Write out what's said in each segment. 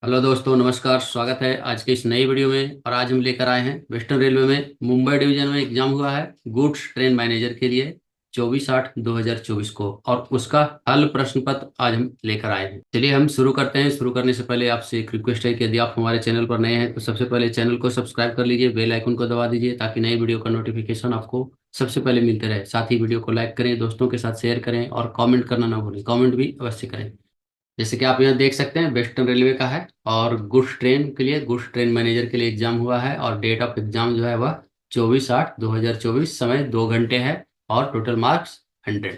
Hello दोस्तों, नमस्कार। स्वागत है आज के इस नई वीडियो में। और आज हम लेकर आए हैं वेस्टर्न रेलवे में मुंबई डिवीजन में एग्जाम हुआ है गुड्स ट्रेन मैनेजर के लिए 24/8/2024 को, और उसका हल प्रश्न पत्र आज हम लेकर आए हैं। चलिए हम शुरू करते हैं। शुरू करने से पहले आपसे एक रिक्वेस्ट है कि यदि आप हमारे चैनल पर नए हैं तो सबसे पहले चैनल को सब्सक्राइब कर लीजिए, बेल आइकन को दबा दीजिए ताकि नई वीडियो का नोटिफिकेशन आपको सबसे पहले मिलते रहे। साथ ही वीडियो को लाइक करें, दोस्तों के साथ शेयर करें और कमेंट करना ना भूलें। कमेंट भी अवश्य करें। जैसे कि आप यहाँ देख सकते हैं वेस्टर्न रेलवे का है और गुड्स ट्रेन के लिए, गुड्स ट्रेन मैनेजर के लिए एग्जाम हुआ है। और डेट ऑफ एग्जाम जो है वह 24/8/2024, समय 2 घंटे है और टोटल मार्क्स 100।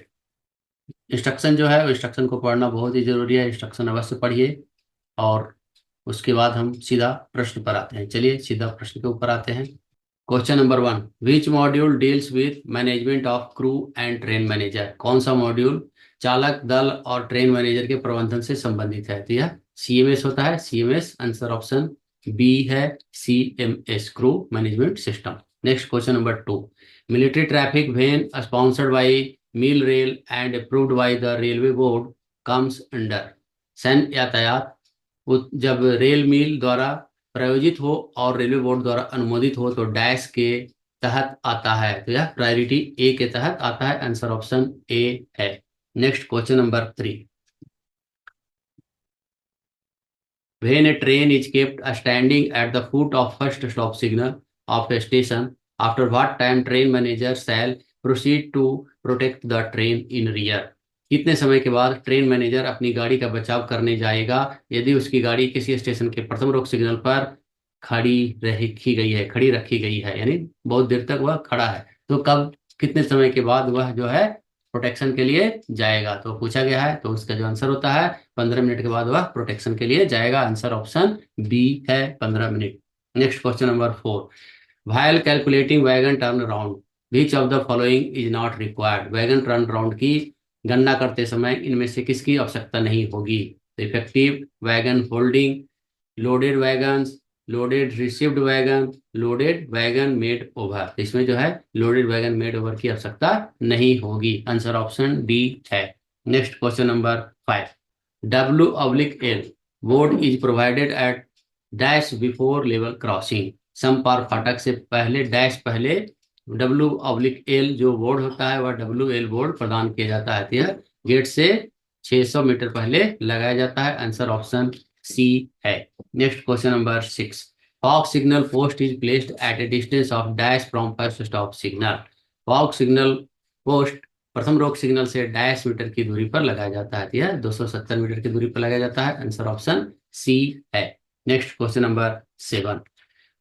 इंस्ट्रक्शन जो है वो इंस्ट्रक्शन को पढ़ना बहुत ही जरूरी है। इंस्ट्रक्शन अवश्य पढ़िए और उसके बाद हम सीधा प्रश्न पर आते हैं। चलिए सीधा प्रश्न के ऊपर आते हैं। Question number 1, which module deals with management of crew and train manager? कौन सा मॉड्यूल चालक दल और ट्रेन मैनेजर के प्रबंधन से संबंधित है? तो यह सीएमएस होता है। सीएमएस आंसर ऑप्शन बी है, CMS crew management system. Next question number 2, military traffic when sponsored by mill rail and approved by the railway board comes under? सैन्य यातायात जब रेल मिल द्वारा प्रायोजित हो और रेलवे बोर्ड द्वारा अनुमोदित हो तो डैश के तहत आता है। तो यह प्रायोरिटी ए के तहत आता है। आंसर ऑप्शन ए है। Next question number 3, when a train is kept standing at the foot of first stop signal of a station, after what time train manager shall proceed to protect the train in rear? कितने समय के बाद train manager अपनी गाड़ी का बचाव करने जाएगा यदि उसकी गाड़ी किसी स्टेशन के प्रथम रोक सिग्नल पर खड़ी रखी गई है, यानी बहुत देर तक वह खड़ा है, तो कब, कितने समय के बाद वह जो है प्रोटेक्शन के लिए जाएगा? तो पूछा गया है, तो उसका जो आंसर होता है 15 मिनट के बाद वह प्रोटेक्शन के लिए जाएगा। आंसर ऑप्शन बी है, 15 minute. Next question number 4, while calculating wagon turn around which of the following is not required? Wagon turn around की गणना करते समय इनमें से किसकी आवश्यकता नहीं होगी? तो effective wagon holding, loaded wagon, loaded received wagon, loaded wagon made over. इसमें जो है लोडेड वैगन मेड ओवर की आवश्यकता नहीं होगी। आंसर ऑप्शन डी है। Next question number 5, W/L board is provided at dash before level crossing? समपार फाटक से पहले डैश पहले W/L जो बोर्ड होता है वह WL बोर्ड प्रदान किया जाता है। तो यह गेट से 600 मीटर पहले लगाया जाता है। आंसर ऑप्शन सी है। Next question number 6, fog signal post is placed at A distance of dash from first stop signal? Fog signal post प्रथम रोक सिग्नल से डैश मीटर की दूरी पर लगाया जाता है। यह 270 मीटर की दूरी पर लगाया जाता है। आंसर ऑप्शन सी है। Next question number 7,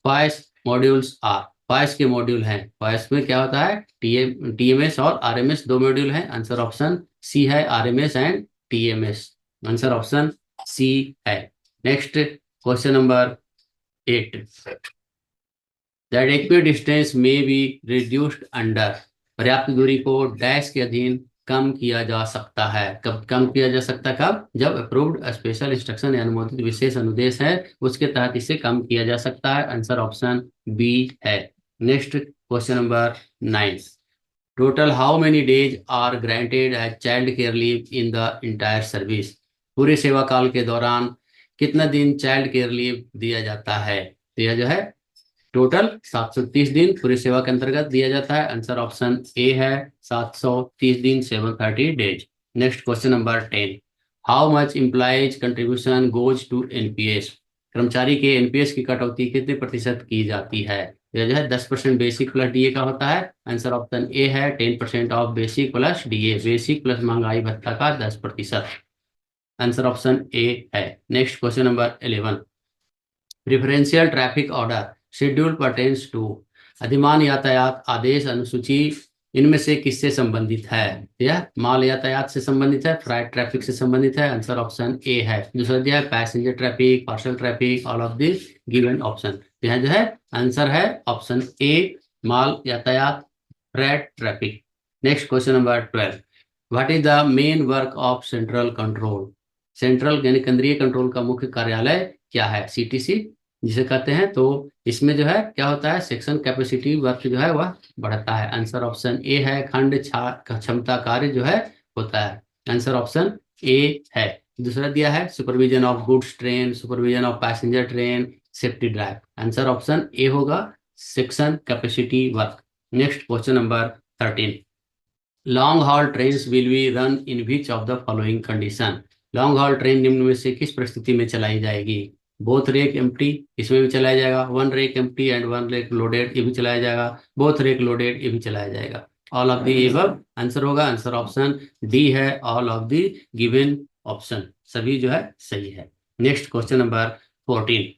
FOIS modules are? FOIS के मॉड्यूल हैं, फॉइस में क्या होता है? टीएमएस और आरएमएस दो मॉड्यूल हैं। आंसर ऑप्शन सी है, RMS and TMS. Answer option C है। Next question number 8, that equidistance may be reduced under? पर्याप्त दूरी को डैश के अधीन कम किया जा सकता है। कब कम किया जा सकता है? कब? जब अप्रूव्ड स्पेशल इंस्ट्रक्शन या अनुमोदित विशेष अनुदेश है उसके तहत इसे कम किया जा सकता है। आंसर ऑप्शन बी है। Next question number 9, total how many days are granted as child care leave in the entire service? पूरे सेवा काल के दौरान कितना दिन चाइल्ड केयर लीव दिया जाता है? तो यह जो है टोटल 730 दिन पूरी सेवा के अंतर्गत दिया जाता है। आंसर ऑप्शन ए है, 730 दिन, 730 days. Next question number 10, how much employees contribution goes to NPS? कर्मचारी के एनपीएस की कटौती कितने प्रतिशत की जाती है? यह जो है 10% बेसिक प्लस डीए का होता है। आंसर ऑप्शन ए है, 10% of basic plus DA, basic plus महंगाई भत्ता का 10%। आंसर ऑप्शन ए है। Next question number 11, preferential traffic order schedule pertains to? अधिमान यातायात आदेश अनुसूची इनमें से किससे संबंधित है? यह माल यातायात से संबंधित है, फ्राइट ट्रैफिक से संबंधित है। आंसर ऑप्शन ए है। दूसरा दिया है passenger traffic, parcel traffic, all of the given option. यह जो है आंसर है ऑप्शन ए, माल यातायात, freight traffic. Next question number 12, what is the main work of central control? Central यानी केंद्रीय कंट्रोल का मुख्य कार्यालय क्या है? सीटीसी जिसे कहते हैं। तो इसमें जो है क्या होता है? सेक्शन कैपेसिटी वर्क जो है वह बढ़ता है। आंसर ऑप्शन ए है, खंड क्षमता कार्य जो है होता है। आंसर ऑप्शन ए है। दूसरा दिया है supervision of goods train, supervision of passenger train, safety drive. Answer option A होगा, section capacity work. Next question number 13, long haul train will be run in which of the following condition. Long haul train निम्न में से किस परिस्थिति में चलाई जाएगी? Both rake empty, इसमें भी चलाया जाएगा। One rake empty and one rake loaded, ये भी चलाया जाएगा। बोथ रेक लोडेड, ये भी चलाया जाएगा। All of the above answer होगा। आंसर ऑप्शन डी है, all of the given option, सभी जो है सही है। Next question number 14,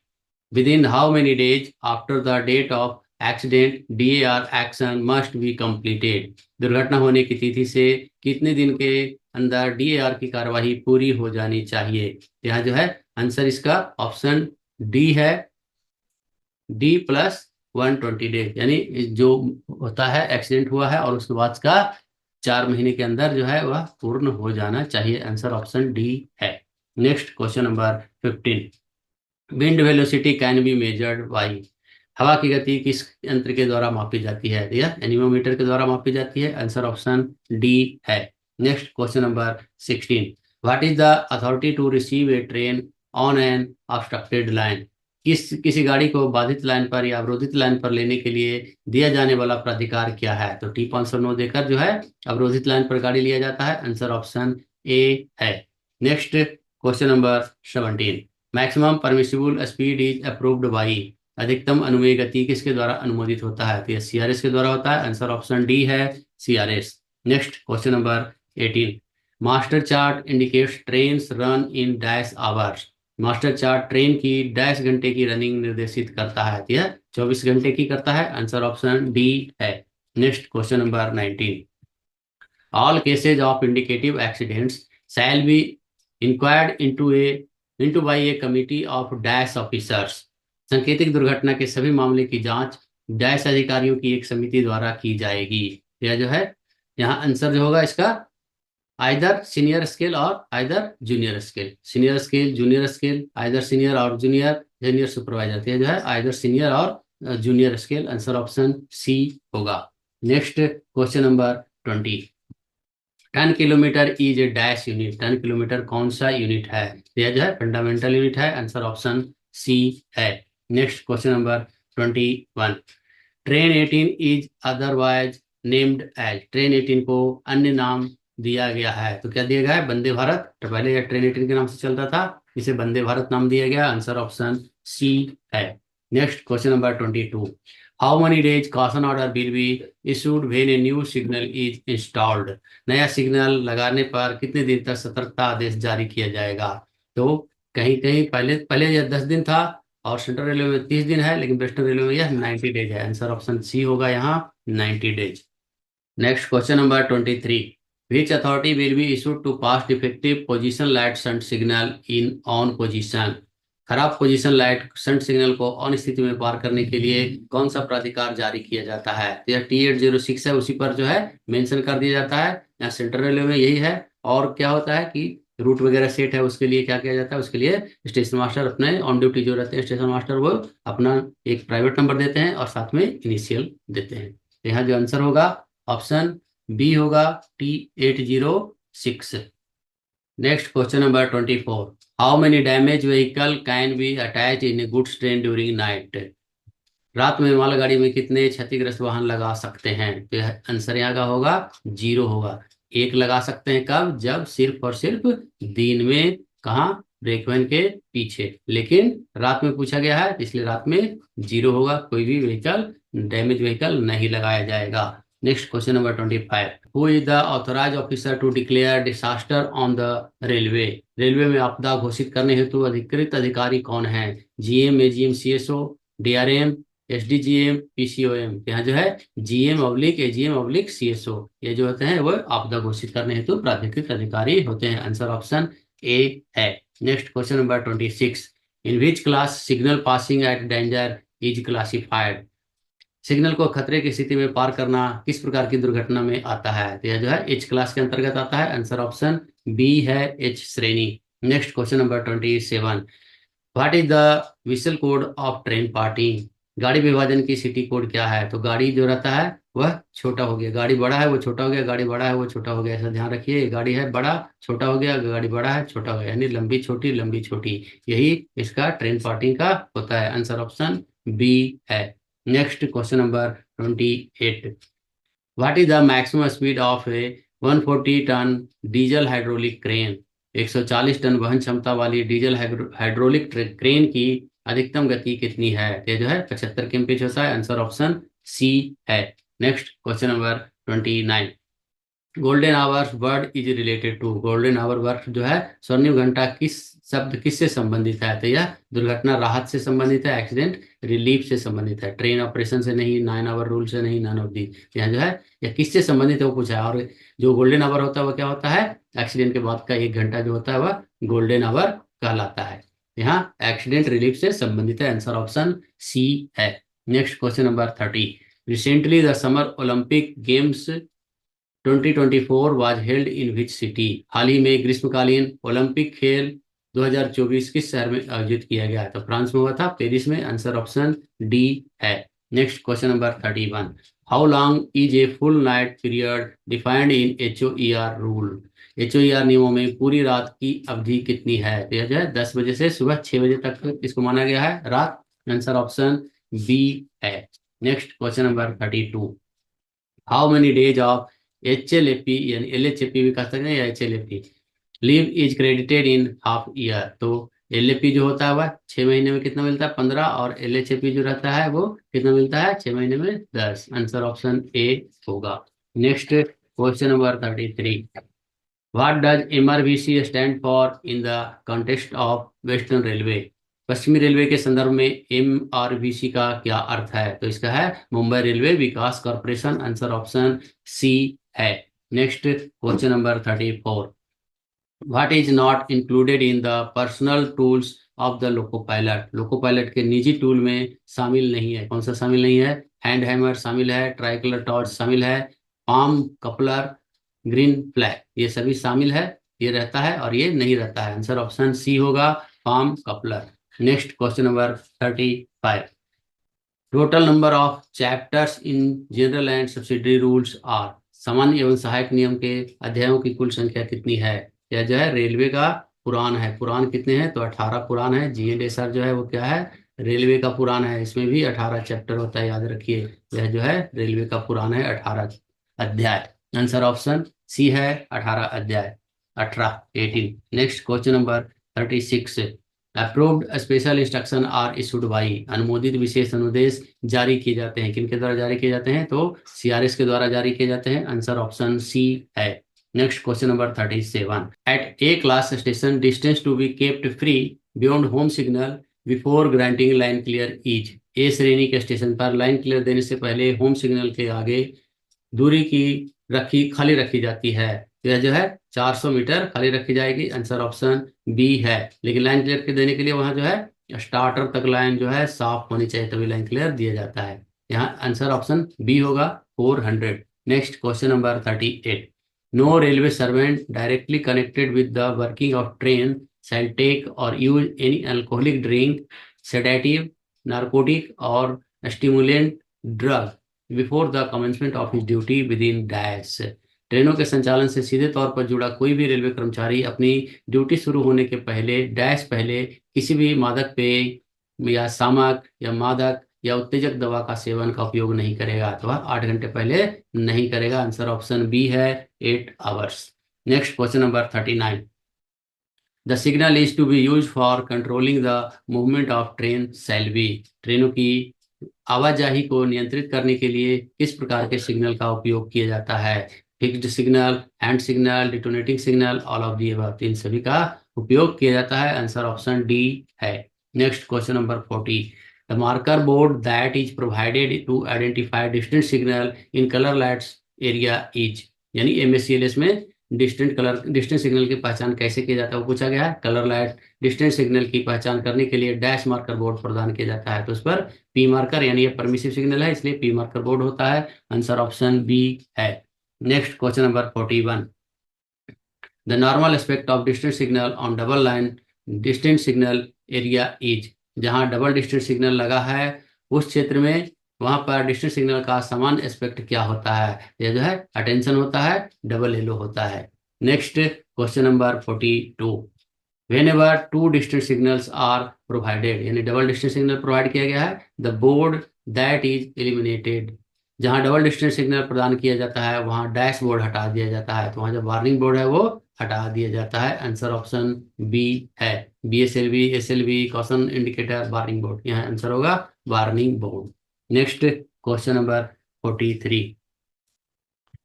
within how many days after the date of accident DAR action must be completed। दुर्घटना होने की तिथि से कितने दिन के अंदर DAR की कार्यवाही पूरी हो जानी चाहिए? यहाँ जो है आंसर इसका ऑप्शन डी है, डी प्लस 120 डेज, यानी जो होता है एक्सीडेंट हुआ है और उसके बाद का 4 महीने के अंदर जो है वह पूर्ण हो जाना चाहिए। आंसर ऑप्शन डी है। Next question number 15, wind velocity can be measured by. हवा की गति किस यंत्र के द्वारा मापी जाती है? यह एनीमोमीटर के द्वारा मापी जाती है। आंसर ऑप्शन डी है। Next question number 16, what is the authority to receive a train on an obstructed line. किसी गाड़ी को बाधित लाइन पर या अवरोधित लाइन पर लेने के लिए दिया जाने वाला प्राधिकार क्या है? तो T509 देकर जो है अवरोधित लाइन पर गाड़ी लिया जाता है। आंसर ऑप्शन ए है। Next question number 17, maximum permissible speed is approved by. अधिकतम अनुमेय गति किसके द्वारा अनुमोदित होता है? तो यह CRS के द्वारा होता है। आंसर ऑप्शन डी है, CRS। Next question number 18, master chart indicates trains run in dash hours. Master chart train की डैश घंटे की रनिंग निर्देशित करता है। यह 24 घंटे की करता है। आंसर ऑप्शन डी है। Next question number 19, all cases of indicative accidents shall be inquired into bye A committee of dash officers. सांकेतिक दुर्घटना के सभी मामले की जांच डैश अधिकारियों की एक समिति द्वारा की जाएगी। यह जो है यहाँ आंसर जो होगा इसका आइदर सीनियर स्केल और either junior scale, senior scale, junior scale, either senior और जूनियर, जूनियर सुपरवाइजर। यह जो है आइदर सीनियर और junior scale. Answer option C होगा। Next question number 20, 10 kilometre is a dash unit. 10 kilometre कौन सा यूनिट है? यह जो है फंडामेंटल यूनिट है। आंसर ऑप्शन सी है। Next question number 21, train 18 is otherwise named as. Train 18 को अन्य नाम दिया गया है। तो क्या दिया गया है? वंदे भारत। तो पहले यह ट्रेन 18 के नाम से चलता था, इसे वंदे भारत नाम दिया गया। आंसर ऑप्शन सी है। Next question number 22, how many days caution order will be issued when a new signal is installed. नया सिग्नल लगाने पर कितने दिन तक सतर्कता आदेश जारी किया जाएगा? तो कहीं कहीं पहले यह 10 दिन था और सेंट्रल रेलवे में 30 दिन है, लेकिन वेस्टर्न रेलवे में यह 90 डेज है। आंसर ऑप्शन सी होगा यहाँ 90 days. Next question number 23, which authority will be issued to pass defective position light shunt signal in on position. खराब पोजीशन लाइट शंट सिग्नल को ऑन स्थिति में पार करने के लिए कौन सा प्राधिकार जारी किया जाता है? तो यह T806 है, उसी पर जो है मेंशन कर दिया जाता है। यहाँ सेंट्रल रेलवे में यही है। और क्या होता है कि रूट वगैरह सेट है, उसके लिए क्या किया जाता है? उसके लिए स्टेशन मास्टर अपने ऑन ड्यूटी जो रहते हैं स्टेशन मास्टर, वो अपना एक प्राइवेट नंबर देते हैं और साथ में इनिशियल देते हैं। यहाँ जो आंसर होगा ऑप्शन बी होगा, T806। Next question number 24, how many damage vehicle can be attach in A goods train during night. रात में मालगाड़ी में कितने क्षतिग्रस्त वाहन लगा सकते हैं? तो आंसर यहाँ का होगा 0 होगा। एक लगा सकते हैं कब? जब सिर्फ और सिर्फ दिन में, कहाँ? ब्रेकवैन के पीछे। लेकिन रात में पूछा गया है, इसलिए रात में 0 होगा। कोई भी व्हीकल, डैमेज व्हीकल नहीं लगाया जाएगा। Next question number 25, who is the authorise officer to declare disaster on the railway. Railway में आपदा घोषित करने हेतु अधिकृत अधिकारी कौन है? GM, AGM, CSO, DRM, SDGM, PCOM। यहाँ जो है GM/AGM/CSO, ये जो होते हैं वो आपदा घोषित करने हेतु प्राधिकृत अधिकारी होते हैं। आंसर ऑप्शन ए है। Next question number 26, in which class signal passing at danger is classified. Signal को खतरे की स्थिति में पार करना किस प्रकार की दुर्घटना में आता है? तो यह जो है H क्लास के अंतर्गत आता है। आंसर ऑप्शन बी है, H श्रेणी। Next question number 27, what is the whistle code of train parting. गाड़ी विभाजन की सिटी कोड क्या है? तो गाड़ी जो रहता है वह छोटा हो गया, गाड़ी बड़ा है वो छोटा हो गया, गाड़ी बड़ा है वो छोटा हो गया, ऐसा ध्यान रखिए। ये गाड़ी है बड़ा, छोटा हो गया, गाड़ी बड़ा है छोटा हो गया, यानी लंबी छोटी लंबी छोटी, यही इसका ट्रेन पार्टिंग का होता है। आंसर ऑप्शन बी है। Next question number 28, what is the maximum speed of a 140 ton diesel hydraulic crane? 140 ton वहन क्षमता वाली डीजल हाइड्रोलिक क्रेन की अधिकतम गति कितनी है? ये जो है 75 kmph होता है। आंसर ऑप्शन सी है। Next question number 29, golden hours word is related to? Golden hour word जो है स्वर्णिम घंटा किस शब्द किससे संबंधित है? तो यह दुर्घटना राहत से संबंधित है, एक्सीडेंट रिलीफ से संबंधित है, ट्रेन ऑपरेशन से नहीं, 9 आवर रूल से नहीं, नन ऑफ दी। यहाँ जो है यह किससे संबंधित है वो पूछा है। और जो गोल्डन आवर होता है वह क्या होता है? एक्सीडेंट के बाद का 1 घंटा जो होता है वह गोल्डन आवर कहलाता है। यहाँ एक्सीडेंट रिलीफ से संबंधित है। आंसर ऑप्शन सी है। Next question number 30, recently the summer Olympic games 2024 was held in which city? हाल ही में ग्रीष्मकालीन ओलंपिक खेल 2024 किस शहर में आयोजित किया गया? तो फ्रांस में हुआ था, पेरिस में। आंसर ऑप्शन डी है। Next question number 31, how long is a full night period defined in HOER rule? HOER नियमों में पूरी रात की अवधि कितनी है? तो यह जो है 10 बजे से सुबह 6 बजे तक इसको माना गया है रात। आंसर ऑप्शन बी है। Next question number 32, how many days of HLAP, यानी LHAP भी कह सकते हैं या HLAP, leave is credited in half year? तो LAP जो होता है वह 6 महीने में कितना मिलता है? 15। और LHAP जो रहता है वो कितना मिलता है? 6 महीने में 10। आंसर ऑप्शन ए होगा। Next question number 33, what does MRVC stand for in the context of western railway? पश्चिमी रेलवे के संदर्भ में MRVC का क्या अर्थ है? तो इसका है मुंबई रेलवे विकास कॉर्पोरेशन। आंसर ऑप्शन सी है। Next question number 34, what is not included in the personal tools of the loco pilot? Loco pilot के निजी टूल में शामिल नहीं है। कौन सा शामिल नहीं है? हैंड हैमर शामिल है, ट्राइकलर टॉर्च शामिल है, पाम कपलर, ग्रीन फ्लैग, ये सभी शामिल है, ये रहता है और ये नहीं रहता है। आंसर ऑप्शन सी होगा, palm coupler. Next question number 35, total number of chapters in general and subsidiary rules are? सामान्य एवं सहायक नियम के अध्यायों की कुल संख्या कितनी है? यह जो है रेलवे का पुराण है। पुराण कितने हैं? तो 18 पुराण है। GNSR जो है वो क्या है? रेलवे का पुराण है। इसमें भी 18 चैप्टर होता है, याद रखिए। यह जो है रेलवे का पुराण है, 18 अध्याय। आंसर ऑप्शन सी है, 18 अध्याय, 18 18। Next question number 36, approved special instruction are issued by? अनुमोदित विशेष अनुदेश जारी किए जाते हैं किनके द्वारा जारी किए जाते हैं? तो CRS के द्वारा जारी किए जाते हैं। आंसर ऑप्शन सी है। Next question number 37, at a class station distance to be kept free beyond home signal before granting line clear is? A श्रेणी के स्टेशन पर लाइन क्लियर देने से पहले होम सिग्नल के आगे दूरी की खाली रखी जाती है। यह जो है 400 मीटर खाली रखी जाएगी। आंसर ऑप्शन बी है। लेकिन लाइन क्लियर के देने के लिए वहां जो है स्टार्टर तक लाइन जो है साफ होनी चाहिए, तभी लाइन क्लियर दिया जाता है। यहाँ आंसर ऑप्शन बी होगा, 400। Next question number 38, no railway servant directly connected with the working of train shall take or use any alcoholic drink, sedative, narcotic or stimulant drug before the commencement of his duty within dash? ट्रेनों के संचालन से सीधे तौर पर जुड़ा कोई भी रेलवे कर्मचारी अपनी ड्यूटी शुरू होने के पहले पहले किसी भी मादक पेय या शामक या मादक या उत्तेजक दवा का सेवन का उपयोग नहीं करेगा, अथवा 8 घंटे पहले नहीं करेगा। आंसर ऑप्शन बी है, 8 hours. Next question number 39, the signal is to be use for controlling the movement of train shall be? ट्रेनों की आवाजाही को नियंत्रित करने के लिए किस प्रकार के सिग्नल का उपयोग किया जाता है? Fixed signal, hand signal, detonating signal, all of the above? इन सभी का उपयोग किया जाता है। आंसर ऑप्शन डी है। Next question number 40, the marker board that is provided to identify distant signal in colour lights area is? यानी MSCLS में डिस्टेंस सिग्नल की पहचान कैसे किया जाता है वो पूछा गया है। कलर लाइट डिस्टेंस सिग्नल की पहचान करने के लिए डैश मार्कर बोर्ड प्रदान किया जाता है, तो उस पर P मार्कर, यानी ये परमिसिव सिग्नल है इसलिए P मार्कर बोर्ड होता है। आंसर ऑप्शन बी है। Next question number 41, the normal aspect of distance signal on double line distance signal area is? जहां डबल डिस्टेंस सिग्नल लगा है उस क्षेत्र में वहां पर डिस्टेंस सिग्नल का समान एस्पेक्ट क्या होता है? ये जो है अटेंशन होता है, डबल येलो होता है। Next question number 42, whenever two distant signals are provided, यानी डबल डिस्टेंस सिग्नल प्रोवाइड किया गया है, the board that is eliminated, जहां डबल डिस्टेंस सिग्नल प्रदान किया जाता है वहां डैश बोर्ड हटा दिया जाता है, तो वहां जो वार्निंग बोर्ड है वो हटा दिया जाता है। आंसर ऑप्शन बी है। BSLV, SLV, caution indicator, warning board, यहाँ आंसर होगा warning board. Next question number 43,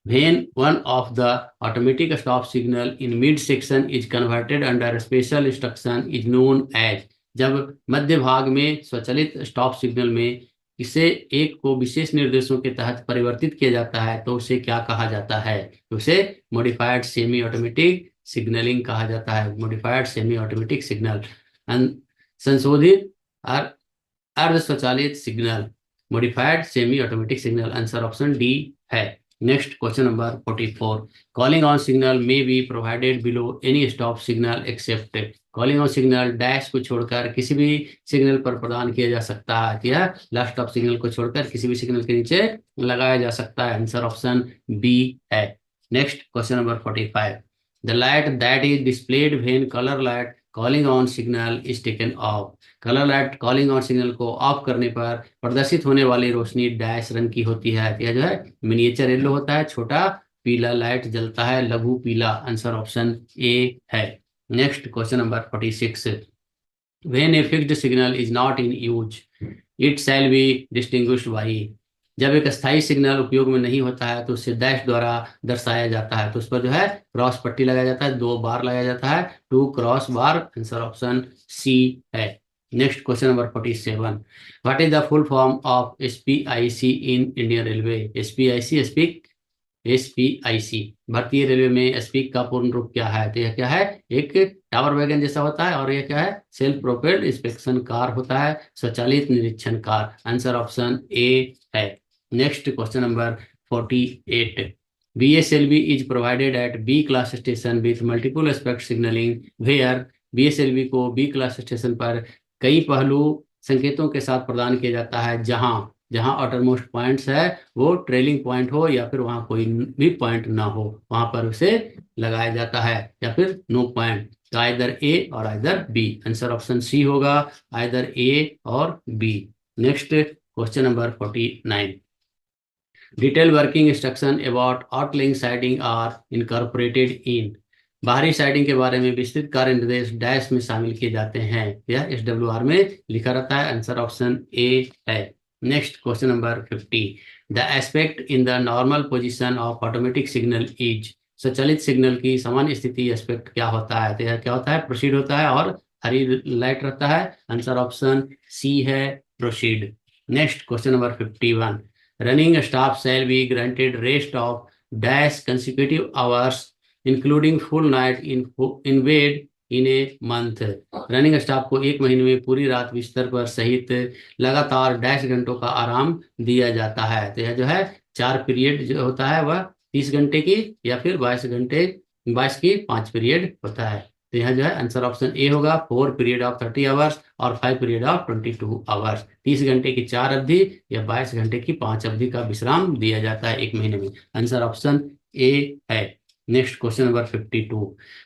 when one of the automatic stop signal in mid section is converted under special instruction is known as, जब मध्य भाग में स्वचालित stop signal में इसे एक को विशेष निर्देशों के तहत परिवर्तित किया जाता है तो उसे क्या कहा जाता है? तो उसे मॉडिफाइड सेमी ऑटोमेटिक सिग्नलिंग कहा जाता है। मॉडिफाइड सेमी ऑटोमेटिक सिग्नल, संशोधित अर्ध स्वचालित signal, modified semi automatic signal, answer option D है। Next question number 44, calling on signal may be provided below any stop signal except, calling on signal dash को छोड़कर किसी भी सिग्नल पर प्रदान किया जा सकता है। यह लास्ट स्टॉप सिग्नल को छोड़कर किसी भी सिग्नल के नीचे लगाया जा सकता है। आंसर ऑप्शन बी है। Next question number 45, the light that is displayed when colour light calling on signal is taken of, colour light calling on signal को ऑफ करने पर प्रदर्शित होने वाली रोशनी डैश रंग की होती है। यह जो है मिनिएचर येलो होता है, छोटा पीला लाइट जलता है, लघु पीला, आंसर ऑप्शन ए है। Next question number 46, when a fixed signal is not in use it shall be distinguished by, जब एक स्थायी सिग्नल उपयोग में नहीं होता है तो उसे डैश द्वारा दर्शाया जाता है, तो उस पर जो है क्रॉस पट्टी लगाया जाता है, 2 बार लगाया जाता है, 2 cross bar, answer option C है। Next question number 47, what is the full form of SPIC in Indian railway? SPIC, SPIC भारतीय रेलवे में स्पीक का पूर्ण रूप क्या है? तो यह क्या है, एक टावर वैगन जैसा होता है, और यह क्या है, सेल्फ प्रोपेल्ड इंस्पेक्शन कार होता है, स्वचालित निरीक्षण कार, आंसर ऑप्शन ए है। Next question number 48, BSLV is provided at B class station with multiple aspect signaling where BSLV को B क्लास स्टेशन पर कई पहलू संकेतों के साथ प्रदान किया जाता है, जहां आउटरमोस्ट पॉइंट्स है वो ट्रेलिंग पॉइंट हो या फिर वहां कोई भी पॉइंट ना हो, वहां पर उसे लगाया जाता है, या फिर नो पॉइंट, तो either A or either B, answer option C होगा, आइदर ए और B. Next question number 49, detail working instruction about outline siding are incorporated in, बाहरी साइडिंग के बारे में विस्तृत कार्य निर्देश डैश में शामिल किए जाते हैं, यह SWR में लिखा रहता है, आंसर ऑप्शन ए है। Next question number 50, the aspect in the normal position of automatic signal is, स्वचालित सिग्नल की सामान्य स्थिति एस्पेक्ट क्या होता है? तो यह क्या होता है, प्रोसीड होता है और हरी लाइट रहता है, आंसर ऑप्शन सी है, proceed. Next question number 51, running staff shall be granted rest of dash consecutive hours including full night in bed in a month, running staff को एक महीने में पूरी रात बिस्तर पर सहित लगातार डैश घंटों का आराम दिया जाता है। तो यह जो है 4 पीरियड जो होता है वह 30 घंटे की, या फिर 22 की 5 पीरियड होता है, तो यहाँ जो है आंसर ऑप्शन ए होगा, 4 पीरियड ऑफ 30 आवर्स और 5 पीरियड ऑफ 22 आवर्स, 30 घंटे की 4 अवधि या 22 घंटे की 5 अवधि का विश्राम दिया जाता है एक महीने में, आंसर ऑप्शन ए है। Next question number 52,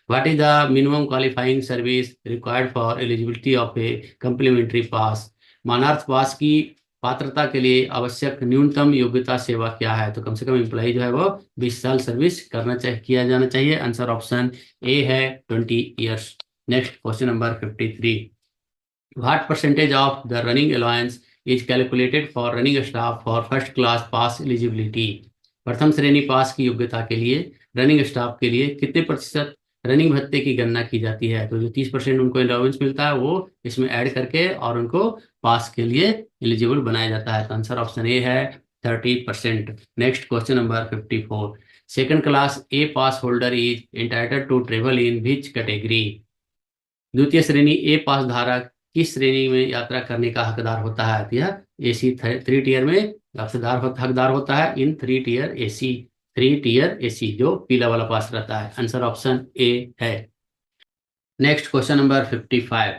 what is the minimum qualifying service required for eligibility of a complimentary pass, मानार्थ पास की पात्रता के लिए आवश्यक न्यूनतम योग्यता सेवा क्या है? तो कम से कम एम्प्लॉय जो है वो 20 साल सर्विस किया जाना चाहिए, आंसर ऑप्शन ए है, 20 years. Next question number 53, what percentage of the running allowance is calculated for running staff for first class pass eligibility, प्रथम श्रेणी पास की योग्यता के लिए रनिंग स्टाफ के लिए कितने प्रतिशत रनिंग भत्ते की गणना की जाती है? तो जो 30% उनको अलाउंस मिलता है वो इसमें ऐड करके और उनको पास के लिए एलिजिबल बनाया जाता है, तो आंसर ऑप्शन ए है, 30%। Next question number 54, second class A pass holder is entitled to travel in which category, द्वितीय श्रेणी ए पास धारक किस श्रेणी में यात्रा करने का हकदार होता है? तो यह AC 3 टीयर में हकदार होता है, इन 3 टीयर AC जो पीला वाला पास रहता है, आंसर ऑप्शन ए है। Next question number 55,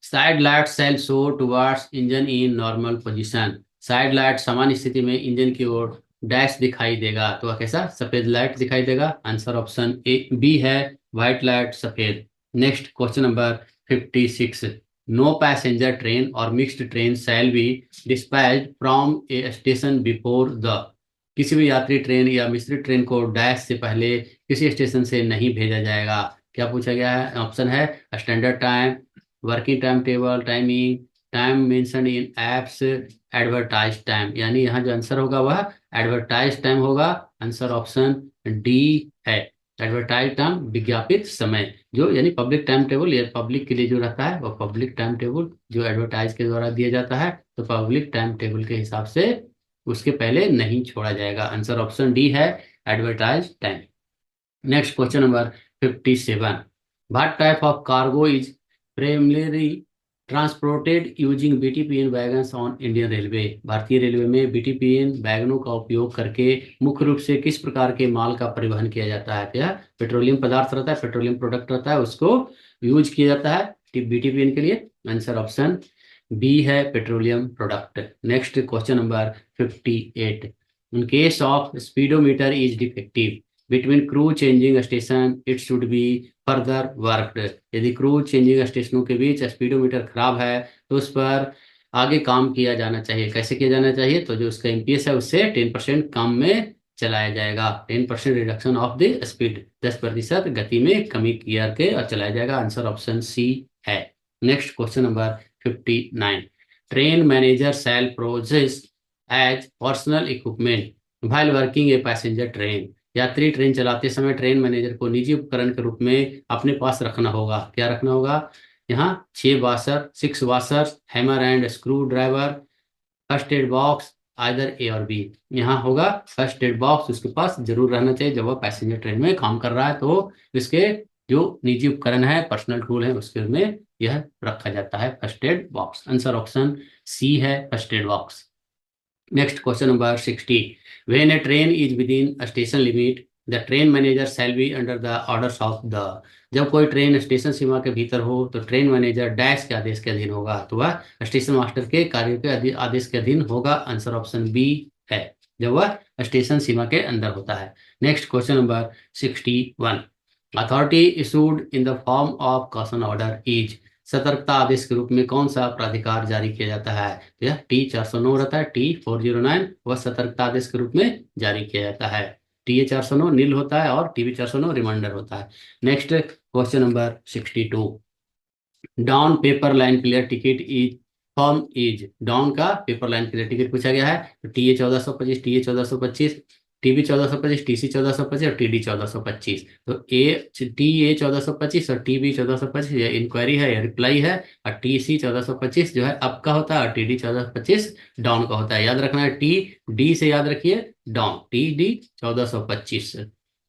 side light shall show towards engine in normal position, side light सामान्य स्थिति में इंजन की ओर डैश दिखाई देगा, तो वह कैसा, सफेद लाइट दिखाई देगा। आंसर ऑप्शन ए बी है, व्हाइट लाइट सफेद। Next question number 56। No passenger train और mixed train shall be dispatched from a station before the, किसी भी यात्री ट्रेन या मिश्रित ट्रेन को डैश से पहले किसी स्टेशन से नहीं भेजा जाएगा। क्या पूछा गया है? ऑप्शन है standard time, working time table, timing, time mention in apps, advertise time. यानी यहाँ जो आंसर होगा वह एडवर्टाइज टाइम होगा। आंसर ऑप्शन डी है, एडवर्टाइज टाइम, विज्ञापित समय। जो यानी पब्लिक टाइम टेबल, या पब्लिक के लिए जो रहता है वह पब्लिक टाइम टेबल जो एडवर्टाइज के द्वारा दिया जाता है, तो पब्लिक टाइम टेबल के हिसाब से उसके पहले नहीं छोड़ा जाएगा। आंसर ऑप्शन डी है, advertise time. Next question number 57। What type of cargo is primarily transported using BTPN wagons on Indian Railway? भारतीय रेलवे में BTPN वैगनों का उपयोग करके मुख्य रूप से किस प्रकार के माल का परिवहन किया जाता है? क्या पेट्रोलियम पदार्थ रहता है, पेट्रोलियम प्रोडक्ट रहता है, उसको यूज किया जाता है BTPN के लिए। आंसर ऑप्शन बी है, petroleum product. Next question number 58। In case of speedometer is defective between crew changing station it should be further worked. यदि क्रू चेंजिंग स्टेशनों के बीच स्पीडोमीटर खराब है तो उस पर आगे काम किया जाना चाहिए। कैसे किया जाना चाहिए? तो जो उसका एमपीएस है उससे 10% कम में चलाया जाएगा। 10% रिडक्शन ऑफ द स्पीड, 10% गति में कमी किया के और चलाया जाएगा। आंसर ऑप्शन सी है। Next question number 59। Train manager shall process as personal equipment while working a passenger train. यात्री ट्रेन चलाते समय ट्रेन मैनेजर को निजी उपकरण के रूप में अपने पास रखना होगा। क्या रखना होगा? यहाँ 6 washer, 6 washer, hammer and screwdriver, first aid box, either A और बी। यहाँ होगा फर्स्ट एड बॉक्स उसके पास जरूर रहना चाहिए जब वह पैसेंजर ट्रेन में काम कर रहा है, तो इसके जो निजी उपकरण है, पर्सनल टूल है, उसके में यह रखा जाता है first aid box. Answer option C है, first aid box. Next question number 60. When a train is within a station limit, the train manager shall be under the orders of the। जब कोई ट्रेन स्टेशन सीमा के भीतर हो तो train manager dash के आदेश के अधीन होगा, तो वह स्टेशन मास्टर के कार्य के आदेश के अधीन होगा। आंसर ऑप्शन बी है, जब वह स्टेशन सीमा के अंदर होता है। Next question number 61। Authority issued in the form of caution order is. सतर्कता आदेश के रूप में कौन सा प्राधिकार जारी किया जाता है? तो यह T409 रहता है, T409 वह सतर्कता आदेश के रूप में जारी किया जाता है। TA409 नील होता है और TB409 रिमाइंडर होता है। Next question number 62। Down paper line clear ticket is form is. Down का पेपर लाइन क्लियर टिकट पूछा गया है, तो TA1425, TA1425, TB1425, TC1425 और TD1425। तो TA1425 और TB1425 ये इंक्वायरी है या रिप्लाई है, और TC1425 जो है अप का होता है और TD1425 डाउन का होता है। याद रखना है, TD से याद रखिए डाउन, TD1425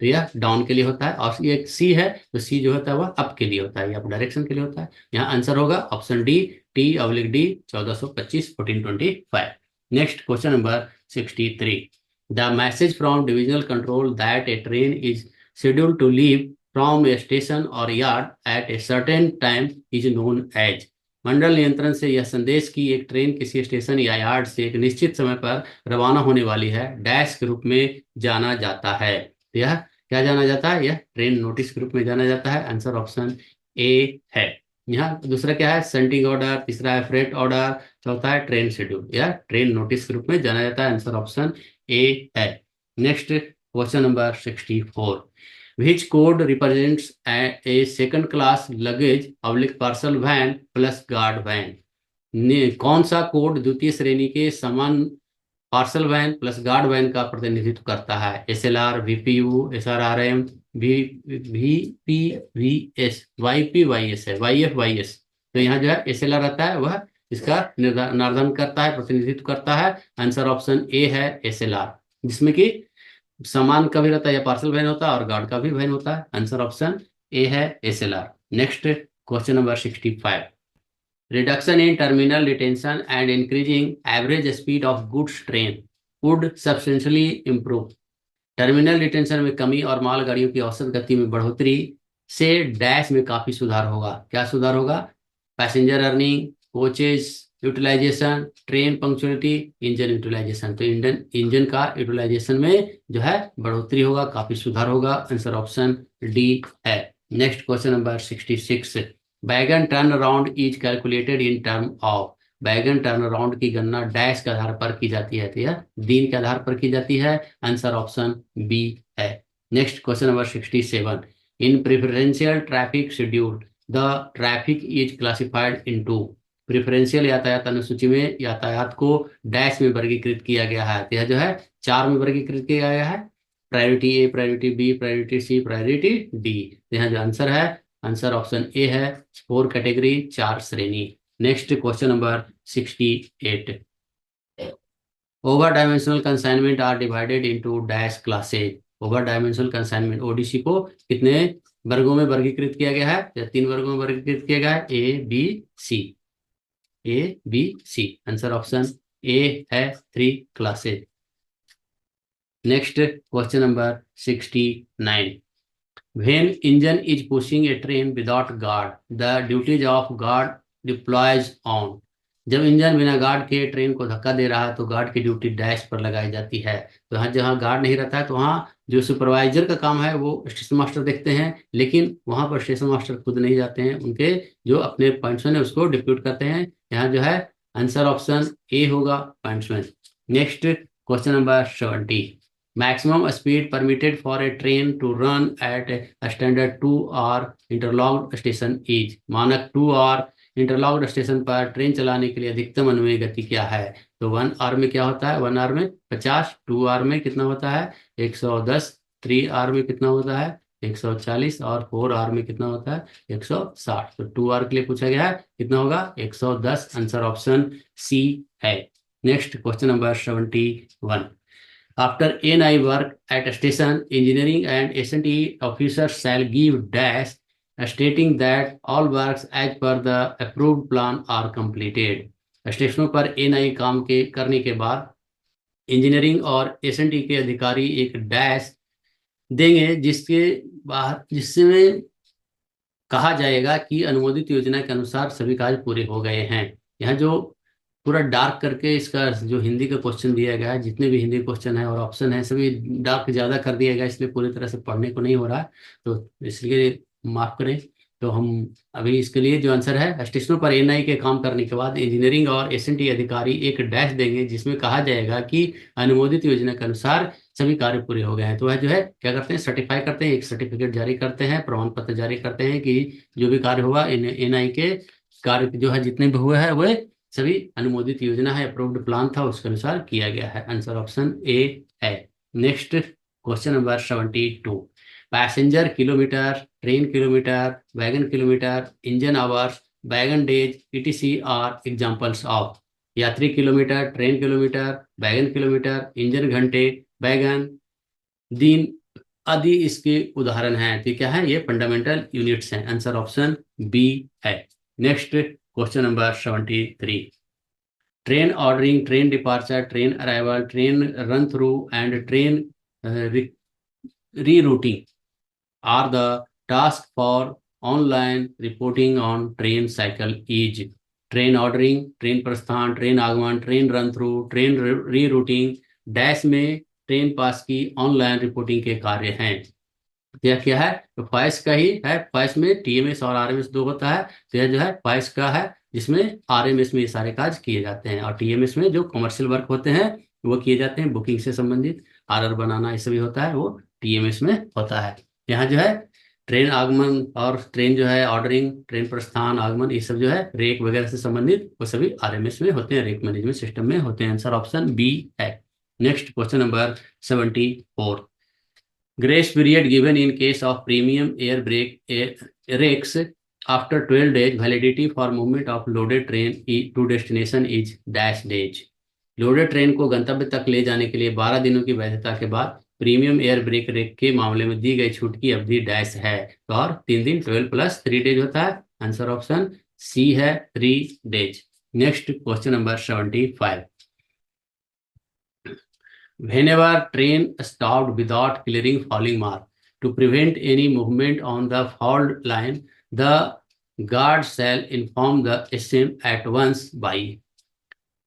तो यह डाउन के लिए होता है। और ये सी है तो सी जो होता है वह अप के लिए होता है या अप डायरेक्शन के लिए होता है। यहाँ आंसर होगा option D, T/D 1425 1425। Next question number 63। The message from divisional control that a train is scheduled to leave from a station और yard at a certain time is known as. मंडल नियंत्रण से यह संदेश कि एक ट्रेन किसी स्टेशन या यार्ड से एक निश्चित समय पर रवाना होने वाली है डैश के रूप में जाना जाता है। तो यह क्या जाना जाता है? यह ट्रेन नोटिस के रूप में जाना जाता है। आंसर ऑप्शन ए है। यहाँ दूसरा क्या है? सेंटिंग ऑर्डर, तीसरा है फ्रेट ऑर्डर, चौथा है ट्रेन शेड्यूल। यह ट्रेन नोटिस के रूप में जाना जाता है। आंसर ऑप्शन ए है। Next question number 64। Which code represents a second class luggage public parcel van plus guard van. कौन सा कोड द्वितीय श्रेणी के समान parcel van plus guard van का प्रतिनिधित्व करता है? SLR, VPU, SRRM, VPVS, YPYS है, YFYS। तो यहाँ जो है SLR रहता है वह इसका निर्धारण करता है, प्रतिनिधित्व करता है। आंसर ऑप्शन ए है, SLR, जिसमें कि सामान का भी रहता है या पार्सल वैन होता है और गार्ड का भी वैन होता है। आंसर ऑप्शन ए है, SLR। Next question number 65। Reduction in terminal detention and increasing average speed of goods train would substantially improve। Terminal detention में कमी और मालगाड़ियों की औसत गति में बढ़ोतरी से डैश में काफी सुधार होगा। क्या सुधार होगा? Passenger earning, coaches, utilisation, train punctuality, engine utilisation. तो इंजन का यूटिलाइजेशन में जो है बढ़ोतरी होगा, काफी सुधार होगा। आंसर ऑप्शन डी है। Next question number 66। Wagon turn around is calculated in term of. Wagon turn around की गणना डैश के आधार पर की जाती है, तो यह दिन के आधार पर की जाती है। आंसर ऑप्शन बी है। Next question number 67। In preferential traffic schedule the traffic is classified into. Preferential यातायात अनुसूची में यातायात को डैश में वर्गीकृत किया गया है, तो यह जो है 4 में वर्गीकृत किया गया है। प्रायोरिटी ए, प्रायोरिटी बी, प्रायोरिटी सी, प्रायोरिटी डी। तो यहाँ जो आंसर है, आंसर ऑप्शन ए है। 4 कैटेगरी, 4 श्रेणी। Next question number 68। Over dimensional consignment are divided into dash classes. Over dimensional consignment ODC को कितने वर्गों में वर्गीकृत किया गया है? या 3 वर्गों में वर्गीकृत किया गया है, A B C. A B C, answer option A है, 3 classes. Next question number 69। When engine is pushing a train without guard, the duties of guard deploys on। जब इंजन बिना गार्ड के ट्रेन को धक्का दे रहा है तो गार्ड की ड्यूटी डैश पर लगाई जाती है। तो यहाँ जहाँ गार्ड नहीं रहता है तो वहाँ जो सुपरवाइजर का काम है वो स्टेशन मास्टर देखते हैं, लेकिन वहाँ पर स्टेशन मास्टर खुद नहीं जाते हैं, उनके जो अपने पॉइंट्समैन है उसको डिप्यूट करते हैं। यहाँ जो है आंसर ऑप्शन ए होगा, pointsman. Next question number 70। Maximum speed permitted for a train to run at a standard 2-hour interlocked station is। मानक 2-hour इंटरलॉक्ड स्टेशन पर ट्रेन चलाने के लिए अधिकतम अनुमेय गति क्या है? तो 1 आवर में क्या होता है? 1 आवर में 50, 2 आवर में कितना होता है? 110, 3 आवर में कितना होता है? 140, और 4 आवर में कितना होता है? 160। तो 2 आवर के लिए पूछा गया है, कितना होगा? 110। आंसर ऑप्शन सी है। Next question number 71। After NI work at a station, engineering and S&T officers shall give dash, stating that all works as per the approved plan are completed। स्टेशनों पर NI काम के करने के बाद engineering और S&T के अधिकारी एक डैश देंगे जिसमें कहा जाएगा कि अनुमोदित योजना के अनुसार सभी कार्य पूरे हो गए हैं। यहाँ जो पूरा डार्क करके इसका जो हिंदी का क्वेश्चन दिया गया है, जितने भी हिंदी क्वेश्चन है और ऑप्शन है सभी डार्क ज़्यादा कर दिया गया, इसलिए पूरी तरह से पढ़ने को नहीं हो रहा है, तो इसलिए माफ करें। तो हम अभी इसके लिए जो आंसर है, स्टेशनों पर एनआई के काम करने के बाद इंजीनियरिंग और एसएनटी अधिकारी एक डैश देंगे जिसमें कहा जाएगा कि अनुमोदित योजना के अनुसार सभी कार्य पूरे हो गए हैं। तो वह जो है क्या करते हैं, सर्टिफाई करते हैं, एक सर्टिफिकेट जारी करते हैं, प्रमाण पत्र जारी करते हैं कि जो भी कार्य हुआ एनआई के कार्य जो है जितने भी हुए हैं वह सभी अनुमोदित योजना है, अप्रूव्ड प्लान था, उसके अनुसार किया गया है। आंसर ऑप्शन ए है। Next question number 72। Passenger kilometre, train kilometre, wagon kilometre, engine hours, wagon days ETC are examples of. यात्री kilometre, train kilometre, wagon kilometre, engine घंटे, वैगन दिन आदि इसके उदाहरण हैं। तो क्या है, ये फंडामेंटल यूनिट्स हैं। आंसर ऑप्शन बी है। Next question number 73। Train ordering, train departure, train arrival, train run through and train rerouting are the task for online reporting on train cycle is. Train ordering, train प्रस्थान, train आगमन, train run through, train rerouting dash में train पास की online reporting के कार्य हैं। यह क्या है, तो फॉइस का ही है। फॉइस में TMS और RMS 2 होता है, तो यह जो है फॉइस का है जिसमें RMS में ये सारे कार्य किए जाते हैं, और TMS में जो कमर्शियल वर्क होते हैं वो किए जाते हैं, बुकिंग से संबंधित RR बनाना ये सभी होता है, वो TMS में होता है। यहाँ जो है ट्रेन आगमन और ट्रेन जो है ऑर्डरिंग, ट्रेन प्रस्थान, आगमन, ये सब जो है रेक वगैरह से संबंधित वो सभी RMS में होते हैं, रेक मैनेजमेंट सिस्टम में होते हैं। आंसर ऑप्शन बी है। Next question number 74। Grace period given in case of premium air brake rakes after 12 days validity for movement of loaded train to destination is dash days। Loaded train को गंतव्य तक ले जाने के लिए 12 दिनों की वैधता के बाद प्रीमियम एयर ब्रेक रेक के मामले में दी गई छूट की अवधि डैश है। तो और 3 दिन 12 + 3 डेज होता है। आंसर ऑप्शन सी है, 3 days. Next question number 75। Whenever train stopped without clearing falling mark to prevent any movement on the fault line, the guard shall inform the SM at once by।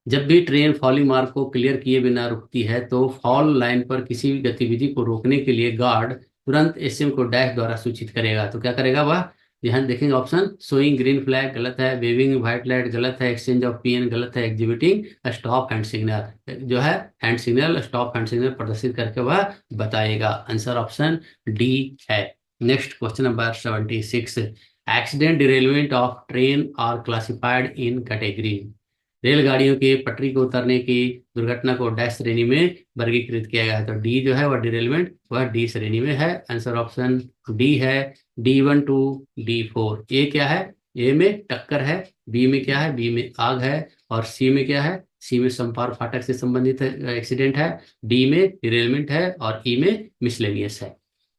जब भी train falling mark को clear किए बिना रुकती है तो fall line पर किसी भी गतिविधि को रोकने के लिए गार्ड तुरंत एसएम को डैश द्वारा सूचित करेगा। तो क्या करेगा वह? यहाँ देखेंगे ऑप्शन, सोइंग ग्रीन फ्लैग गलत है, वेविंग व्हाइट लाइट गलत है, एक्सचेंज ऑफ पीएन गलत है, एग्जीबिटिंग स्टॉप हैंड सिग्नल जो है hand signal stop hand signal प्रदर्शित करके वह बताएगा। आंसर ऑप्शन डी है। Next question number 76, accident derailment of train are classified in category. रेलगाड़ियों के पटरी को उतरने की दुर्घटना को डैश श्रेणी में वर्गीकृत किया गया है। तो डी जो है वह डिरेलमेंट वह डी श्रेणी में है। आंसर ऑप्शन डी है। D1 to D4। ए क्या है? ए में टक्कर है, बी में क्या है? बी में आग है, और सी में क्या है? सी में संपार फाटक से संबंधित एक्सीडेंट है, डी में डिरेलमेंट है, और ई में मिसलेनियस है।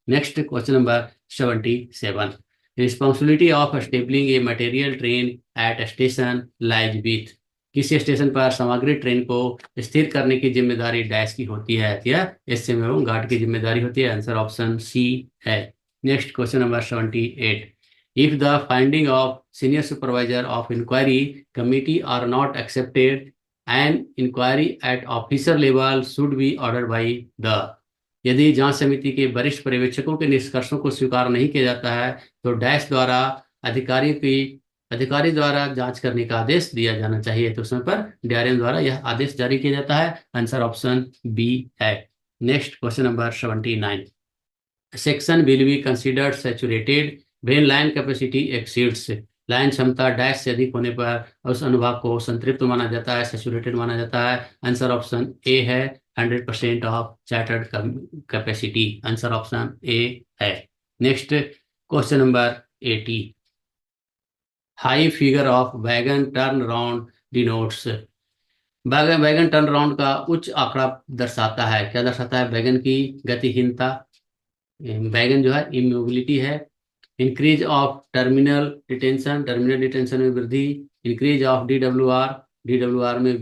Next question number 77, responsibility of स्टेबलिंग a material train eight station lies with. किसी स्टेशन पर सामग्री ट्रेन को स्थिर करने की जिम्मेदारी डैश की होती है? या एसएम एवं गार्ड की जिम्मेदारी होती है। आंसर ऑप्शन सी है। Next question number 78, if the finding of senior supervisor of inquiry committee are not accepted and inquiry at officer level should be order by the. यदि जांच समिति के वरिष्ठ पर्यवेक्षकों के निष्कर्षों को स्वीकार नहीं किया जाता है तो डैश द्वारा अधिकारी द्वारा जांच करने का आदेश दिया जाना चाहिए। तो उसमें पर डीआरएम द्वारा यह आदेश जारी किया जाता है। आंसर ऑप्शन बी है। Next question number 79, section will be considered saturated when line capacity exceeds. Line क्षमता डैश से अधिक होने पर उस अनुभाग को संतृप्त माना जाता है, सैचुरेटेड माना जाता है। आंसर ऑप्शन ए है, 100% of chartered capacity. Answer option A है। Next question number 80, high figure of wagon turn round denotes. Wagon turn round का उच्च आंकड़ा दर्शाता है, क्या दर्शाता है? वैगन की गतिहीनता, वैगन जो है इमोबिलिटी है, इंक्रीज ऑफ टर्मिनल डिटेंशन में वृद्धि, इंक्रीज ऑफ डीडब्ल्यूआर में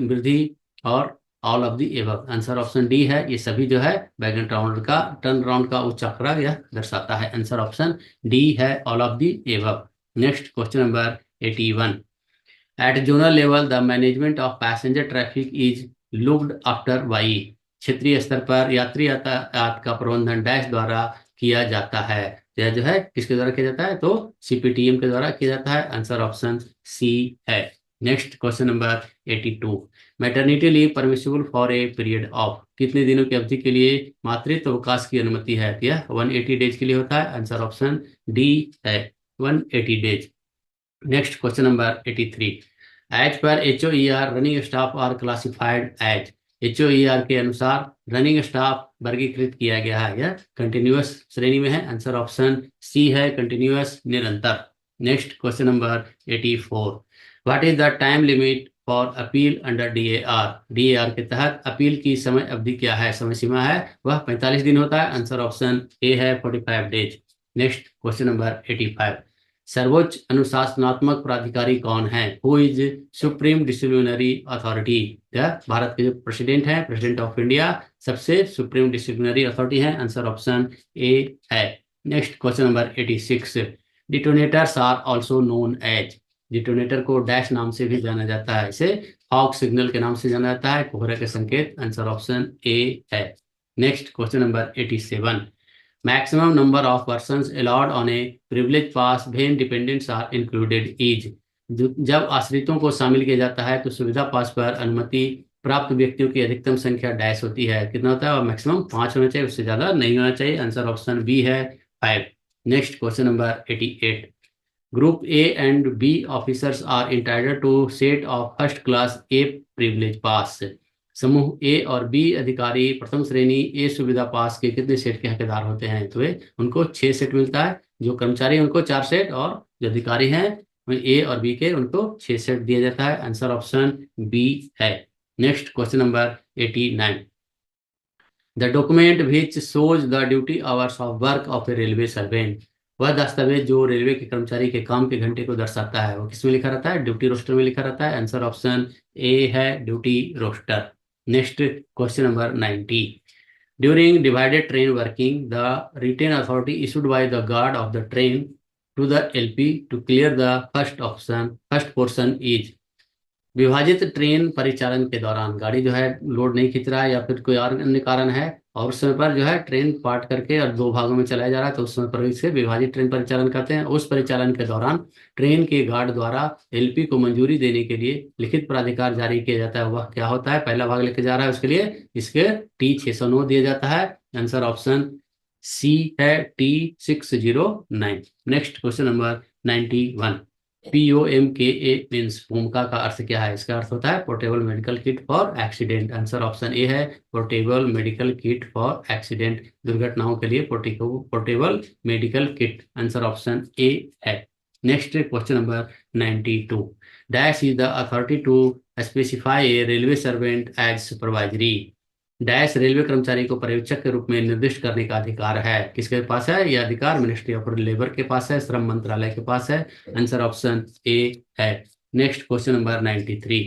वृद्धि, और all of the above. Answer option D है। ये सभी जो है वैगन टर्न राउंड का उच्च आंकड़ा यह दर्शाता है। आंसर ऑप्शन डी है, all of the above. Next question number 81, at zonal level the management of passenger traffic is looked after by. क्षेत्रीय स्तर पर यात्री यातायात का प्रबंधन डैश द्वारा किया जाता है। यह जो है किसके द्वारा किया जाता है? तो सीपीटीएम के द्वारा किया जाता है। आंसर ऑप्शन सी है। Next question number 82, maternity leave permissible for a period of. कितने दिनों की अवधि के लिए मातृत्व अवकाश की अनुमति है? यह 180 डेज के लिए होता है। आंसर ऑप्शन डी है, 180 days. Next question number 83, as per HOER running staff are classified as. HOER के अनुसार रनिंग स्टाफ वर्गीकृत किया गया है, यह कंटिन्यूअस श्रेणी में है। आंसर ऑप्शन सी है, कंटिन्यूअस निरंतर। Next question number 84, what is the time limit for appeal under DAR। DAR के तहत अपील की समय अवधि क्या है, समय सीमा है? वह 45 दिन होता है। आंसर ऑप्शन ए है, 45 डेज। नेक्स्ट क्वेश्चन नंबर 85, सर्वोच्च अनुशासनात्मक प्राधिकारी कौन है? Who is supreme disciplinary authority. भारत के जो प्रेसिडेंट हैं, प्रेसिडेंट ऑफ इंडिया सबसे सुप्रीम डिसिप्लिनरी अथॉरिटी है। आंसर ऑप्शन ए है। Next question number 86, detonators are also known as. Detonator को डैश नाम से भी जाना जाता है, इसे फॉग सिग्नल के नाम से जाना जाता है, कोहरे के संकेत। आंसर ऑप्शन ए है। Next question number 87, maximum number of persons allowed on a privilege pass when dependents are included is। जब आश्रितों को शामिल किया जाता है तो सुविधा पास पर अनुमति प्राप्त व्यक्तियों की अधिकतम संख्या डैश होती है। कितना होता है? और मैक्सिमम 5 होना चाहिए, उससे ज्यादा नहीं होना चाहिए। आंसर ऑप्शन बी है, 5। Next question number 88, group A and B officers are entitled to set of first class A privilege pass. समूह ए और बी अधिकारी प्रथम श्रेणी ए सुविधा पास के कितने सेट के हकदार होते हैं? तो वे उनको 6 सेट मिलता है। जो कर्मचारी हैं उनको 4 सेट, और जो अधिकारी हैं ए और बी के उनको 6 सेट दिया जाता है। आंसर ऑप्शन बी है। Next question number 89, the document which shows the duty hours of work of A railway servant. वह दस्तावेज जो रेलवे के कर्मचारी के काम के घंटे को दर्शाता है वो किसमें लिखा रहता है? ड्यूटी रोस्टर में लिखा रहता है। आंसर ऑप्शन ए है, duty roster. Next question number 90, during divided train working the written authority issued by the guard of the train to the LP to clear the first portion is. विभाजित train परिचालन के दौरान गाड़ी जो है load नहीं खींच रहा है या फिर कोई और अन्य कारण है और उस समय पर जो है ट्रेन पार्ट करके और दो भागों में चलाया जा रहा है, तो उस समय पर इसे विभाजित ट्रेन परिचालन कहते हैं। उस परिचालन के दौरान ट्रेन के गार्ड द्वारा एलपी को मंजूरी देने के लिए लिखित प्राधिकार जारी किया जाता है, वह क्या होता है? पहला भाग लेके जा रहा है उसके लिए इसके T609 दिया जाता है। आंसर ऑप्शन सी है T609। Next question number 91। POMKA means भूमिका का अर्थ क्या है? इसका अर्थ होता है portable medical kit for accident. Answer option A है portable medical kit for accident, दुर्घटनाओं के लिए portable medical kit. Answer option A है। Next question number 92। Dash is the authority to specify a railway servant as supervisory. Dash railway कर्मचारी को पर्यवेक्षक के रूप में निर्दिष्ट करने का अधिकार है। किसके पास है यह अधिकार? मिनिस्ट्री ऑफ लेबर के पास है, श्रम मंत्रालय के पास है। आंसर ऑप्शन ए है। Next question number 93।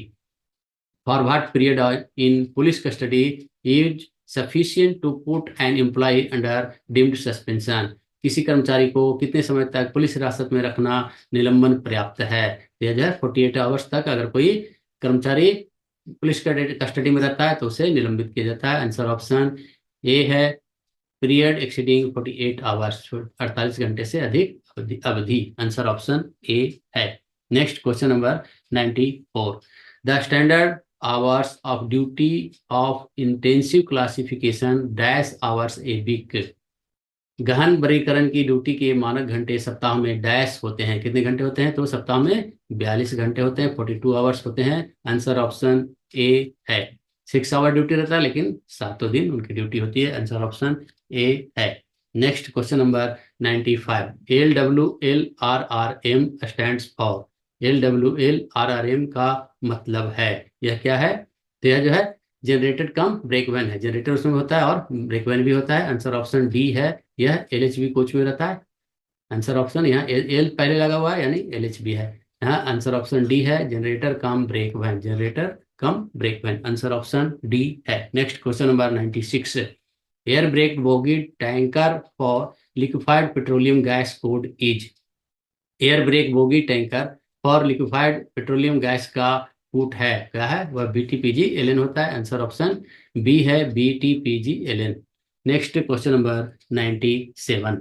For what period in police custody is sufficient to put an employee under deemed suspension. किसी कर्मचारी को कितने समय तक पुलिस हिरासत में रखना निलंबन पर्याप्त है? 48 आवर्स तक अगर कोई कर्मचारी पुलिस कस्टडी में रहता है तो उसे निलंबित किया जाता है। आंसर ऑप्शन ए है पीरियड एक्सीडिंग 48 आवर्स, 48 घंटे से अधिक अवधि। आंसर ऑप्शन ए है। Next question number 94। The standard hours of duty of intensive classification dash hours a week. गहन वर्गीकरण की ड्यूटी के मानक घंटे सप्ताह में डैश होते हैं। कितने घंटे होते हैं? तो सप्ताह में 42 घंटे होते हैं, 42 आवर्स होते हैं। आंसर ऑप्शन ए है। 6 आवर ड्यूटी रहता है लेकिन 7 दिन उनकी ड्यूटी होती है। आंसर ऑप्शन ए है। Next question number 95। LWLRRM stands for. LWLRRM का मतलब है, यह क्या है? तो यह जो है जनरेटर कम ब्रेकवैन है। जनरेटर उसमें होता है और ब्रेकवैन भी होता है। आंसर ऑप्शन डी है। यह LHB कोच में रहता है। आंसर ऑप्शन यहाँ एल पहले लगा हुआ है यानी LHB है। यहाँ आंसर ऑप्शन डी है जनरेटर कम ब्रेकवैन, जनरेटर कम ब्रेकवैन। आंसर ऑप्शन डी है। Next question number 96। Air brake bogie tanker for liquefied petroleum gas code is. Air brake bogie tanker for liquefied petroleum gas का कूट है, क्या है वह? BTPG-LN होता है। आंसर ऑप्शन बी है BTPG-LN। Next question number 97।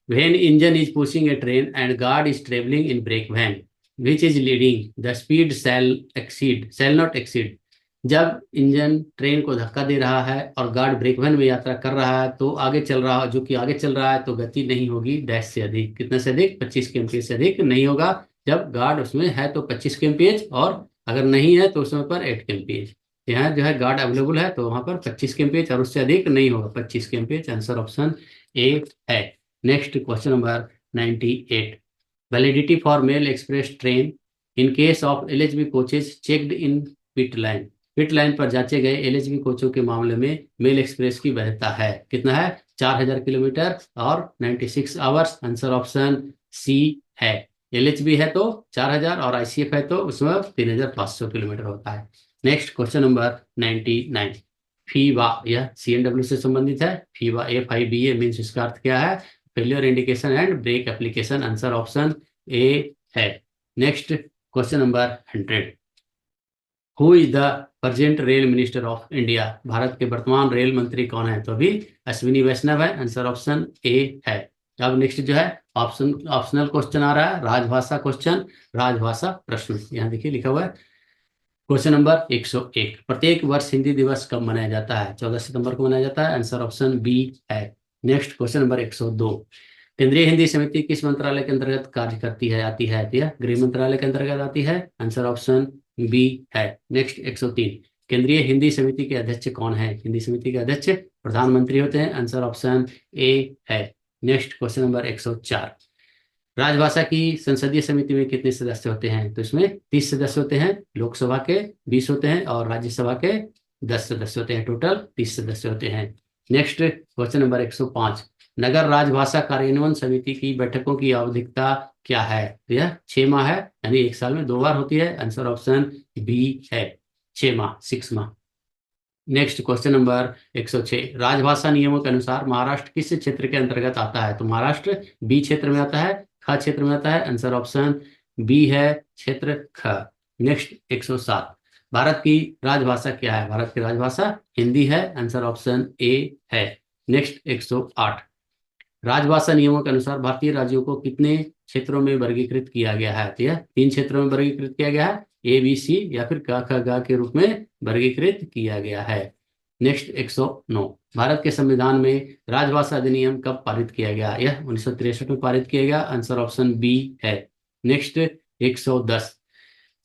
When engine is pushing a train and guard is traveling in brake van, which is leading, the speed shall not exceed। जब इंजन ट्रेन को धक्का दे रहा है और guard brake van में यात्रा कर रहा है तो आगे चल रहा जो कि आगे चल रहा है तो गति नहीं होगी डैश से अधिक। कितने से अधिक? 25 kmph से अधिक नहीं होगा। जब गार्ड उसमें है तो 25 kmph और अगर नहीं है तो उसमें पर 8 kmph। यहाँ जो है गार्ड अवेलेबल है तो वहां पर 25 kmph और उससे अधिक नहीं होगा 25 kmph। आंसर ऑप्शन ए है। Next question number 98। Validity for mail express train in case of LHB coaches checked in pit line. Pit line पर जांचे गए LHB कोचों के मामले में मेल एक्सप्रेस की वैधता है कितना है? 4000 किलोमीटर और 96 आवर्स। आंसर ऑप्शन सी है। LHB है तो 4000 और ICF है तो उसमें 3500 किलोमीटर होता है। Next question number 99। फीवा, यह CNW से संबंधित है। फीवा FIBA मीन्स इसका अर्थ क्या है? Failure indication and brake application. Answer option A है। Next question number 100। Who is the present rail minister of India. भारत के वर्तमान रेल मंत्री कौन है? तो अभी अश्विनी वैष्णव है। आंसर ऑप्शन ए है। अब नेक्स्ट जो है ऑप्शनल क्वेश्चन आ रहा है, राजभाषा क्वेश्चन, राजभाषा प्रश्न। यहाँ देखिए लिखा हुआ है क्वेश्चन नंबर 101। प्रत्येक वर्ष हिंदी दिवस कब मनाया जाता है? 14 सितंबर को मनाया जाता है। आंसर ऑप्शन बी है। Next question number 102। केंद्रीय हिंदी समिति किस मंत्रालय के अंतर्गत कार्य करती है आती है? यह गृह मंत्रालय के अंतर्गत आती है। आंसर ऑप्शन बी है। नेक्स्ट 103। केंद्रीय हिंदी समिति के अध्यक्ष कौन है? हिंदी समिति के अध्यक्ष प्रधानमंत्री होते हैं। आंसर ऑप्शन ए है। Next question number 104। राजभाषा की संसदीय समिति में कितने सदस्य होते हैं? तो इसमें 30 सदस्य होते हैं। लोकसभा के 20 होते हैं और राज्यसभा के 10 सदस्य होते हैं। टोटल 30 सदस्य होते हैं। Next question number 105। नगर राजभाषा कार्यान्वयन समिति की बैठकों की आवधिकता क्या है? तो यह 6 माह है, यानी 1 साल में 2 बार होती है। आंसर ऑप्शन बी है, 6 माह, 6 माह। Next question number 106। राजभाषा नियमों के अनुसार महाराष्ट्र किस क्षेत्र के अंतर्गत आता है? तो महाराष्ट्र बी क्षेत्र में आता है, ख क्षेत्र में आता है। आंसर ऑप्शन बी है, क्षेत्र ख। नेक्स्ट 107, भारत की राजभाषा क्या है? भारत की राजभाषा हिंदी है, आंसर ऑप्शन ए है। नेक्स्ट 108, राजभाषा नियमों के अनुसार भारतीय राज्यों को कितने क्षेत्रों में वर्गीकृत किया गया है? तो यह 3 क्षेत्रों में वर्गीकृत किया गया है, ए बी सी या फिर क ख ग के रूप में वर्गीकृत किया गया है। नेक्स्ट 109, भारत के संविधान में राजभाषा अधिनियम कब पारित किया गया? यह 1963 में पारित किया गया, आंसर ऑप्शन बी है। नेक्स्ट 110,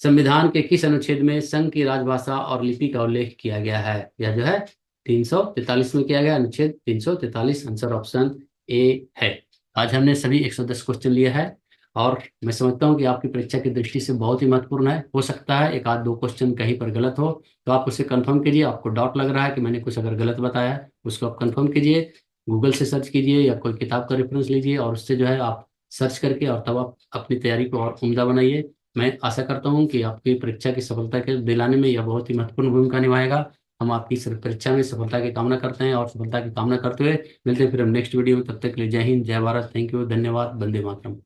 संविधान के किस अनुच्छेद में संघ की राजभाषा और लिपि का उल्लेख किया गया है? यह जो है 343 में किया गया, अनुच्छेद 343, आंसर ऑप्शन ए है। आज हमने सभी 110 क्वेश्चन लिए है और मैं समझता हूं कि आपकी परीक्षा की दृष्टि से बहुत ही महत्वपूर्ण है। हो सकता है एक आध दो क्वेश्चन कहीं पर गलत हो, तो आप उसे कंफर्म कीजिए। आपको डाउट लग रहा है कि मैंने कुछ अगर गलत बताया है, उसको आप कंफर्म कीजिए, गूगल से सर्च कीजिए या कोई किताब का रेफरेंस लीजिए और उससे जो है आप सर्च करके और तब आप अपनी तैयारी को और उम्दा बनाइए। मैं आशा करता हूं कि आपकी परीक्षा की सफलता के दिलाने में यह बहुत ही महत्वपूर्ण भूमिका निभाएगा। हम आपकी परीक्षा में सफलता की कामना करते हैं और सफलता की कामना करते हुए मिलते हैं फिर हम नेक्स्ट वीडियो में। तब तक के लिए जय हिंद, जय भारत, थैंक यू, धन्यवाद, वंदे मातरम।